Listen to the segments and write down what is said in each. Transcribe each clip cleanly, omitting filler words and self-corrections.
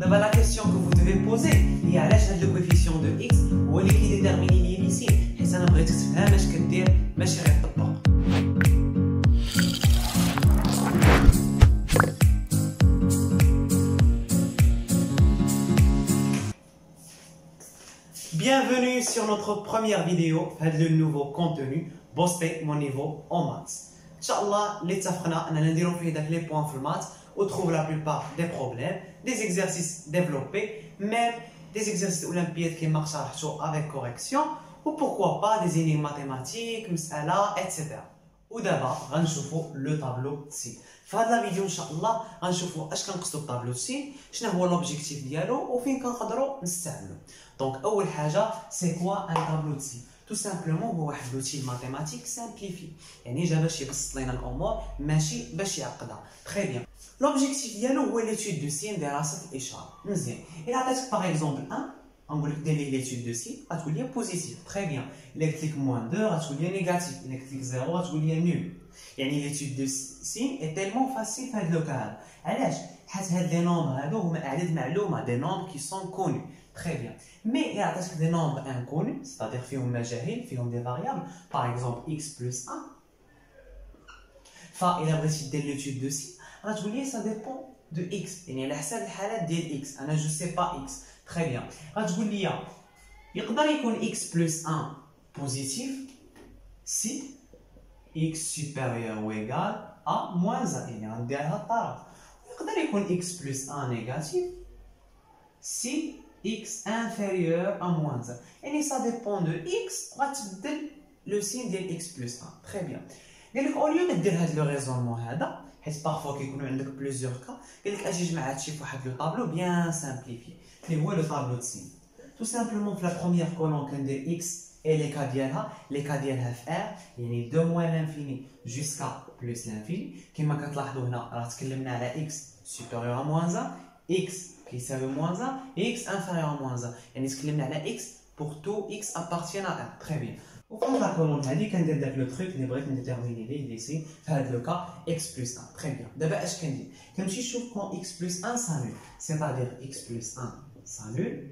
D'abord, la question que vous devez poser هي علاش هذا le coefficient de x هو اللي كيديتيرميني لي ليسين، حيت انا بغيتك تفهم اش كدير ماشي غير تطبق. Bienvenue sur notre première vidéo de le nouveau contenu booster mon niveau en maths. Inch'Allah, اللي اتفقنا اننا نديرو فيه داك لي بوين في المات ou trouve la plupart des problèmes, des exercices développés, même des exercices olympiades qui marchent avec correction, ou pourquoi pas des énigmes mathématiques, مسألة, etc. ودابا غنشوفوا لو طابلو سي. في هاد لا فيديو ان شاء الله غنشوفوا اش كنقصدوا بالطابلو سي، شنو هو لوبجيكتيف ديالو وفين كنقدروا نستعملو. دونك اول حاجه سي كوا ان طابلو سي؟ tout simplement هو واحد لوتي ماتيماتيك سامبليفي، يعني جا باش يبسط لنا الامور ماشي باش يعقدها. تري بيان. لوبجيكتيف ديالو هو ليتود دو سين دراسه الاشاره. مزيان، الا عطيتك باغ اكزومبل 1 غنقول لك دير لي ليتود دو سين غتقول لي بوزيتيف. تري بيان. الا قلت لك موان 2 غتقول لي نيجاتيف، الا قلت لك 0 غتقول لي نول. يعني ليتود دو سين اي تيلمون فاسيل في هاد لو كا. علاش؟ حيت هاد لي نومبر هادو هما اعداد معلومه، دي نومبر كي سون كوني. Très bien. Mais il y a des nombres inconnus, c'est-à-dire فيهم مجاهيل، فيهم des variables. Par exemple, x plus 1. فإلا بغيتي دير l'étude de si, غتقول لي ça dépend de x. يعني على حسب الحالات ديال x. أنا je sais pas x. Très bien. غتقول لي يقدر يكون x plus 1 positif si x supérieur ou égal à moins 1. يعني غنديرها الطرف. يقدر يكون x plus 1 négatif si x inférieur à moins 1. Et ça dépend de x, غتبدل le signe ديال x plus 1. Très bien. قال لك au lieu ما دير هذا لو ريزونمون هذا، حيت بارفوا كيكونوا عندك بليزيور كا، قال لك اجي جمع هادشي في واحد لو طابلو بيان سامبليفي اللي هو لو طابلو دو سين. تو سامبلومون في لا بروميير كولون كندير x et les cas ديالها، les cas ديالها في r، يعني دو موان لانفيني جوسكا بلس لانفيني. كما كتلاحظوا هنا راه تكلمنا على x supérieur à moins 1، x كيساوي moins 1 et x inférieur à moins 1. يعني تكلمنا على x pour tout x appartient à 1. Très bien. وفي لا كولون هادي كندير داك لو تروك اللي بغيت نديتيرميني ليه سي في هاد لو كا x plus 1. Très bien. دابا اش كندير؟ كنمشي نشوف كون x plus 1 s'annule. C'est-à-dire x plus 1 s'annule.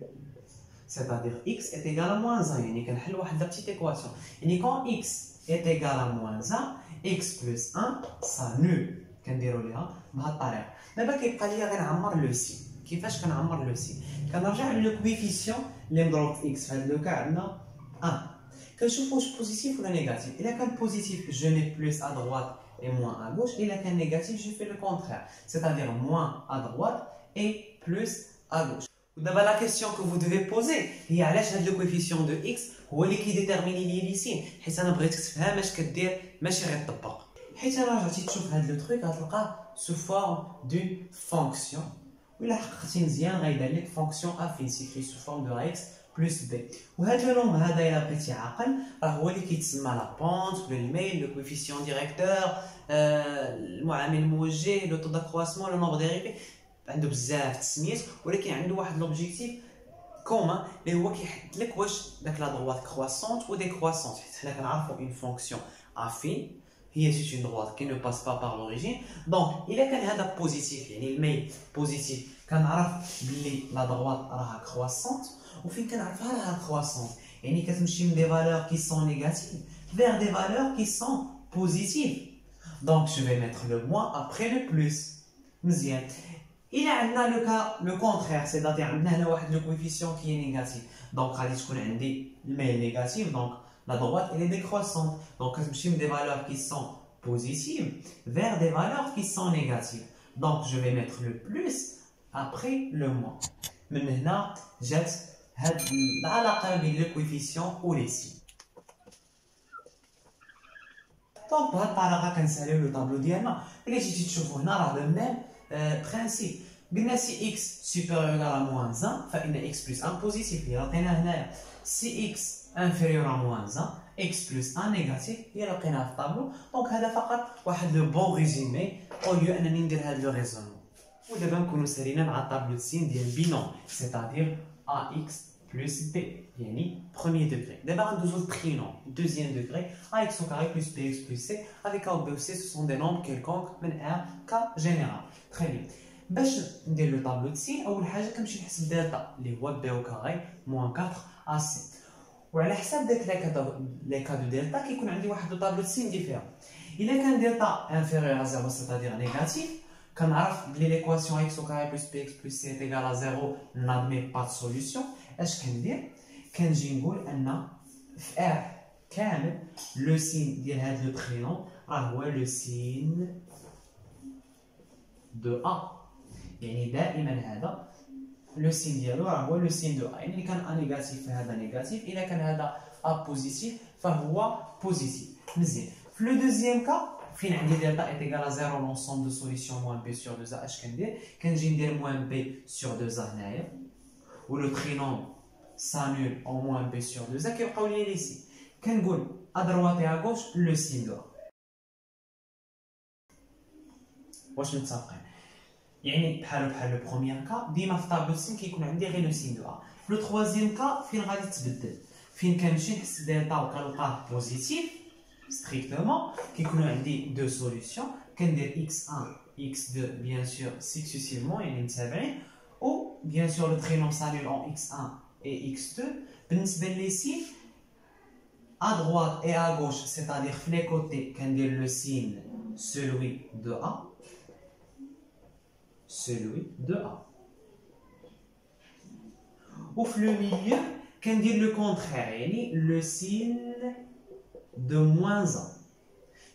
C'est-à-dire x est égal à moins 1. يعني كنحل واحد لا بتيت ايكواسيون. يعني كون x est égal à moins 1 x plus 1 s'annule. كنديروا ليها بهاد الطريقه. دابا كيبقى ليا غير نعمر لو سي. كيفاش كنعمر لو سي؟ كنرجع لو كويفيسيون اللي مضروب في اكس في هذا لو كا عندنا 1. كنشوف واش بوزيتيف ولا نيجاتيف. الا كان بوزيتيف جو مي بلس ا دروات اي موان ا غوش. الا كان نيجاتيف جو في لو كونترير، سيتادير موان ا دروات اي بلس ا غوش. ودابا لا كيسيون كو فو دوفي بوزي هي علاش هذا لو كويفيسيون دو اكس هو اللي كيديتيرميني لي ليسين، حيت انا بغيتك تفهم اش كدير ماشي غير تطبق. حيت انا رجعتي تشوف هذا لو تروك غتلقاه سو فورم دون فونكسيون. وإلا حققتي مزيان غيدير لك فونكسيون افين سيكري سو فورم دو اكس بلس بي. وهذا لو نومبر هذا الا بغيتي عاقل راه هو اللي كيتسمى لا بونت ولا الميل، لو كويفيسيون ديريكتور، المعامل الموجه، لو تو داكرواسمون، لو نومبر ديريفي. عنده بزاف التسميات، ولكن عنده واحد لوبجيكتيف كومان اللي هو كيحدد لك واش داك لا دروات كرواسونت و ديكرواسونت. حيت حنا كنعرفوا اون فونكسيون افين هي سيت اون دروات كي نو باس با بار لوريجين. دونك الا كان هذا بوزيتيف يعني الميل بوزيتيف، كنعرف بلي لا دروات راها كرواسونت. وفين كنعرفها راها كرواسونت؟ يعني كتمشي من دي فالور كي سون نيجاتيف vers des valeurs qui sont positives. Donc je vais mettre le moins après le plus. مزيان. إلا عندنا لو كا لو كونترير، سيتادير عندنا هنا واحد لو كويفيسيون كي نيجاتيف، دونك غادي تكون عندي الميل نيجاتيف، دونك la droite elle est décroissante. Donc je mets des valeurs qui sont positives vers des valeurs qui sont négatives. Donc je vais mettre le plus après le moins. من هنا جات هاد العلاقه بين لو كويفيسيون و لي سي. دونك بهاد الطريقه كنساليو لو طابلو ديالنا. الا جيتي تشوفوا هنا راه لو ميم برانسيب. قلنا سي اكس سوبيريور على موان 1 فان اكس بلس 1 بوزيتيف اللي عطينا هنايا. سي اكس inférieur à moins 1 x plus 1 négatif هي اللي لقيناها في الطابلو. دونك هذا فقط واحد لو بون ريزومي او ليو انني ندير هذا لو ريزونمون. ودابا نكونوا سالينا مع الطابلو سين ديال بينوم، سيتادير ax plus b يعني premier degré. D'abord un deuxième trinom, deuxième degré, ax au carré plus bx plus c, avec a ou b ou c, ce sont des nombres quelconques, mais R, cas général. Très bien. باش ندير لو طابلو د سين اول حاجه كنمشي نحسب دلتا اللي هو بي او كاري موان 4 ا سي، وعلى حساب داك لي كا دو دلتا كيكون عندي واحد لو طابلو د سين ديفيرون. الا كان دلتا انفيريور ا 0 سيتادير نيجاتيف كنعرف بلي ليكواسيون اكس او كاري بلس بي اكس بلس سي ايكال ا 0 نادمي با دو سوليوشن. اش كندير؟ كنجي نقول ان في ار كامل لو سين ديال هاد لو ترينون راه هو لو سين دو ا، يعني دائما هذا لو سين ديالو راه هو لو سين دو ا، يعني اللي كان ا نيجاتيف فهذا نيجاتيف، الا كان هذا ا بوزيتيف فهو بوزيتيف. مزيان. في لو دوزيام كا فين عندي دلتا ايت ايكال ا 0 لونسومبل دو سوليسيون موان بي سور 2 ا، اش كندير؟ كنجي ندير موان بي سور 2 ا هنايا، و لو ترينوم s'annule en moins b sur 2a كيبقاو لي لي سين. كنقول ا دروات اي ا غوش لو سين دو ا. واش متفقين؟ يعني بحال لو بروميير كا ديما في طابلو سين كيكون عندي غير لو سين دو ا. في لو تروازيام كا فين غادي تبدل؟ فين كنمشي نحسب دلتا وكنلقاه بوزيتيف ستريكتومون كيكونوا عندي دو سوليسيون، كندير x1 x2 بيان سور سكسيسيفمون يعني متابعين، و بيان سور لو ترينوم s'annule en x1 et x2. بالنسبه لي سين à droite et à gauche, c'est-à-dire في les côtés كندير le signe celui de a, celui de a. و في le milieu كندير le contraire يعني le signe de moins 1.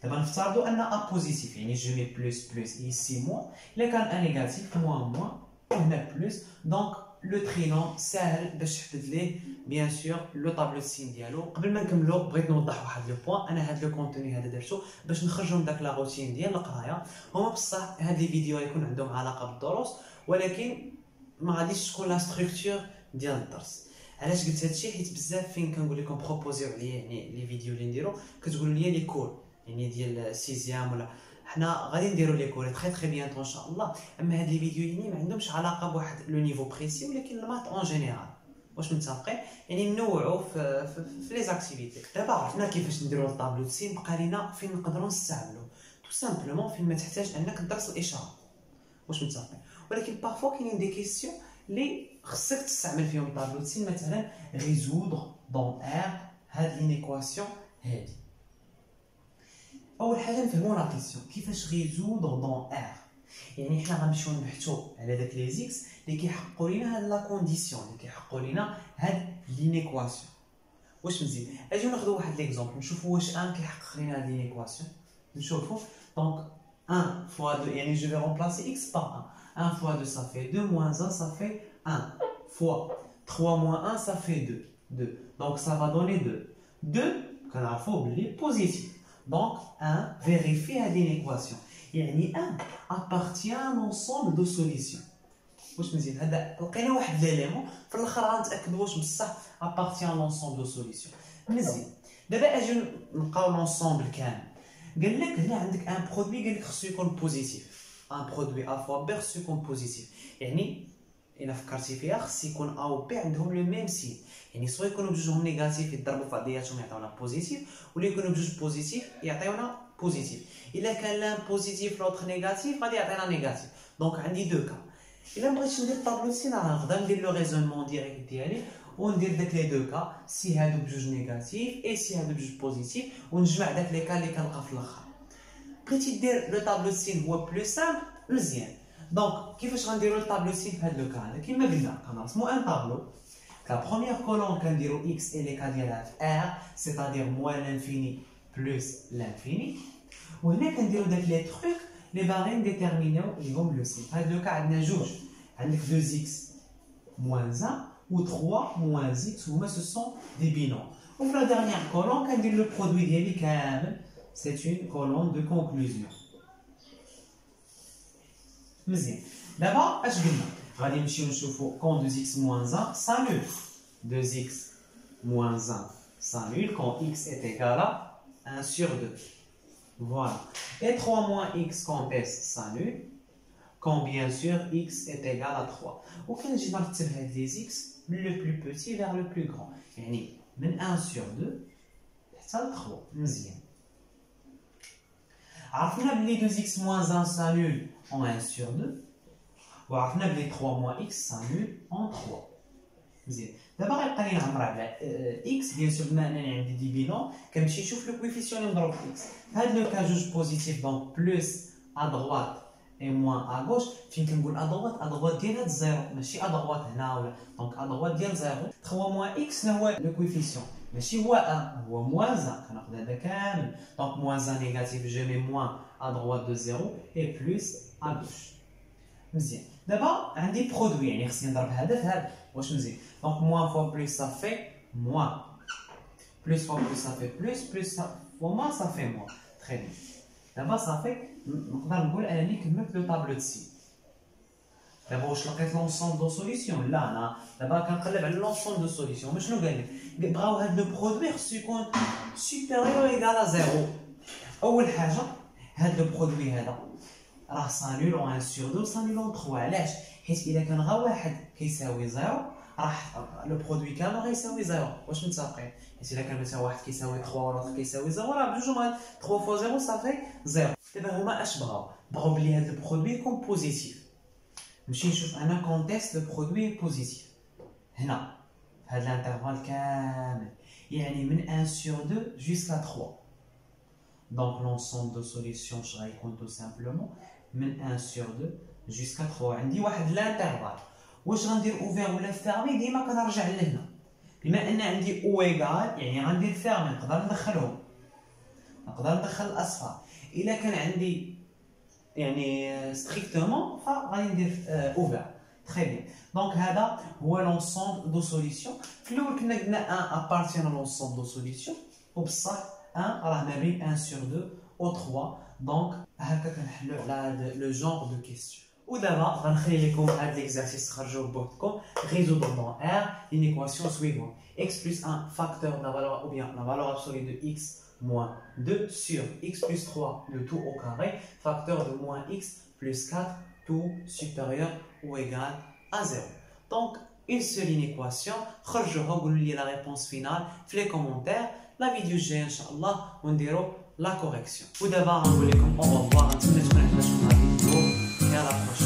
دابا نفترضوا ان a positif يعني je mets plus plus ici moins، الا كان a négatif moins moins وهنا plus، donc لو ترينون ساهل باش تحدد ليه بيان سور لو طابلو سين ديالو. قبل ما نكملو بغيت نوضح واحد لو بوين، انا هاد لو كونتوني هذا درتو باش نخرجوا من داك لا روتين ديال القرايه. هما بصح هاد لي فيديو يكون عندهم علاقه بالدروس، ولكن ما غاديش تكون لا ستركتور ديال الدرس. علاش قلت هادشي؟ حيت بزاف فين كنقول لكم بروبوزيو عليا يعني لي فيديو اللي نديرو كتقولوا لي لي كور يعني ديال سيزيام ولا حنا غادي نديرو لي كور تري بيانتو ان شاء الله. اما هاد لي فيديو يعني ما عندهمش علاقه بواحد لو نيفو بريسي، ولكن المات اون جينيرال. واش متفقين؟ يعني ننوعوا في لي زاكتيفيتي. دابا عرفنا كيفاش نديرو الطابلو د سين، بقى لينا فين نقدروا نستعملو تو سامبلومون فين ما تحتاج انك تدرس الاشاره. واش متفقين؟ ولكن بارفو كاينين دي كيسيون اللي خصك تستعمل فيهم الطابلو د سين، مثلا ريزودر دون ار هاد لينيكواسيون هادي. اول حاجه نفهموا لا كيسيون كيفاش ريزودر دون ار، يعني حنا غنمشيو نبحثوا على داك لي زيكس اللي كيحققوا لينا هاد لا كونديسيون اللي كيحققوا لينا هاد لينيكواسيون. واش مزيان؟ اجيو ناخذوا واحد ليكزومبل نشوفوا واش ان كيحقق لينا هاد لينيكواسيون. نشوفوا دونك 1 fois 2 يعني je vais remplacer x par 1. 1 fois 2 ça fait 2 moins 1 ça fait 1 fois 3 moins 1 ça fait 2. Donc ça va donner 2. 2 كنعرفوا بلي بوزيتيف. Donc 1 vérifie هذه l'équation. يعني 1 appartient à un ensemble de solutions. واش مزيان؟ هذا لقينا واحد ليليمون في الاخر غنتاكدوا واش بصح appartient à l'ensemble de solutions. مزيان. دابا اجي نلقاو لونسومبل كامل. قال لك هنا عندك ان برودوي قال لك خصو يكون بوزيتيف. ان برودوي ا فوا بي خصو يكون بوزيتيف، يعني الا فكرتي فيها خص يكون ا و بي عندهم لو ميم سين، يعني سوا يكونوا بجوجهم نيجاتيف يضربوا في بعضياتهم يعطيونا بوزيتيف، ولا يكونوا بجوج بوزيتيف يعطيونا بوزيتيف. الا كان لان بوزيتيف لوطخ نيجاتيف غادي يعطينا نيجاتيف. دونك عندي دو كا. الا بغيت ندير طابلو سين راه نقدر ندير لو ريزونمون ديريكت ديالي وندير داك لي دو كا، سي هادو بجوج نيجاتيف اي سي هادو بجوج بوزيتيف، ونجمع داك لي كا اللي كنلقى في الاخر. بغيتي دير لو طابلو سين هو بلو سامبل مزيان. دونك كيفاش غنديرو الطابلو سين في هاد لو كا هذا؟ كيما قلنا كنرسمو ان طابلو. La première colonne كنديرو x et les cas ديالها في r c'est-à-dire moins l'infini plus l'infini. وهنا كنديرو داك لي تروك اللي باغيين ديتيرمينيو ليهم لو سين. في هاد لو كا عندنا جوج، عندك 2x moins 1 و 3 moins x هما سو سون دي بينوم. وفي لا ديرنيير كولون كندير لو برودوي ديالي كامل، c'est une colonne de conclusion. مزيان. دابا اش قلنا؟ غادي نمشيو نشوفو quand 2x moins 1 s'annule. 2x moins 1 s'annule quand x est égal à 1 sur 2. Voilà. Et 3 moins x quand s s'annule quand bien sûr x est égal à 3. وكنجي نرتب هاد لي x من le plus petit vers le plus grand. يعني من 1 sur 2 حتى ل 3. مزيان. عرفنا بلي 2x moins 1 s'annule en 1 sur 2. وعرفنا بلي 3 moins x s'annule en 3. مزيان دابا غيبقى لي نعمر على x بيان سور بما انني عندي دي بينوم كنمشي نشوف لو كويفيسيون اللي نضرب في x. هاد لو كا جوج بوزيتيف دونك بلوس ا droite et moins à gauche. فين كنقول ا droite ديال هاد الزيرو ماشي ا droite هنا ولا دونك ا droite ديال زيرو 3 moins x شنو هو لو كويفيسيون ماشي هو 1 هو موان 1 كناخذ هذا كامل دونك موان 1 نيجاتيف جو مي موان ا droite دو زيرو et plus à gauche. مزيان دابا عندي برودوي يعني خصني نضرب هذا في هذا واش مزيان دونك موان فوا بلوس ça fait moins plus fois plus ça fait plus fois moins ça fait moins. très bien دابا صافي نقدر نقول انني كملت لو طابلو دو سي. دابا واش لقيت لونسومبل دو سوليسيون؟ لا انا دابا كنقلب على لونسومبل دو سوليسيون. ما شنو قال لي؟ بغاو هاد لو برودوي خصو يكون سوبيريور ايغال زيرو. اول حاجه هاد لو برودوي هذا راه سانيلو 1 سور 2 سانيلو 3. علاش؟ حيت الا كان غير واحد كيساوي زيرو راح لو برودوي كامل غيساوي زيرو. واش متفقين؟ حيت الا كان مثلا واحد كيساوي 3 والاخر كيساوي زيرو راه بجوج 3 فوا زيرو صافي زيرو. دابا هما اش بغاو بلي هاد لو برودوي يكون بوزيتيف. نمشي نشوف انا كونتيست لو برودوي بوزيتيف هنا في هاد الانترفال كامل يعني من 1 سور 2 جوسكا 3. دونك لونسومبل دو سوليسيون اش غيكون تو سامبلومون من 1 سور 2 جوسكا 3. عندي واحد الانترفال واش غندير اوفير ولا فيرمي؟ ديما كنرجع لهنا بما ان عندي او ايغال يعني غندير فيرمي نقدر ندخلهم نقدر ندخل الاصفار. الا كان عندي يعني ستريكتومون فغادي ندير اوفير. تري بيان دونك هذا هو لونسومبل دو سوليسيون. في الاول كنا قلنا 1 ابارتيان لونسومبل دو سوليسيون وبصح 1 راه ما بين 1 سور 2 و 3. دونك هكا كنحلوا على هذا لو جونغ دو كيستيون. ودابا غنخلي لكم هاد ليكزارسيس تخرجوه بوحدكم. résoudre dans R une équation suivante x plus 1 facteur de la valeur ou bien la valeur absolue de x moins 2 sur x plus 3 le tout au carré facteur de moins x plus 4 tout supérieur ou égal à 0. Donc une seule équation. خرجوها وقولوا لي la réponse finale في les commentaires. la vidéo الجايه ان شاء الله ونديروا la correction. ودابا غنقول لكم au revoir. نتمنى تكون عجبتكم la vidéo et à la prochaine.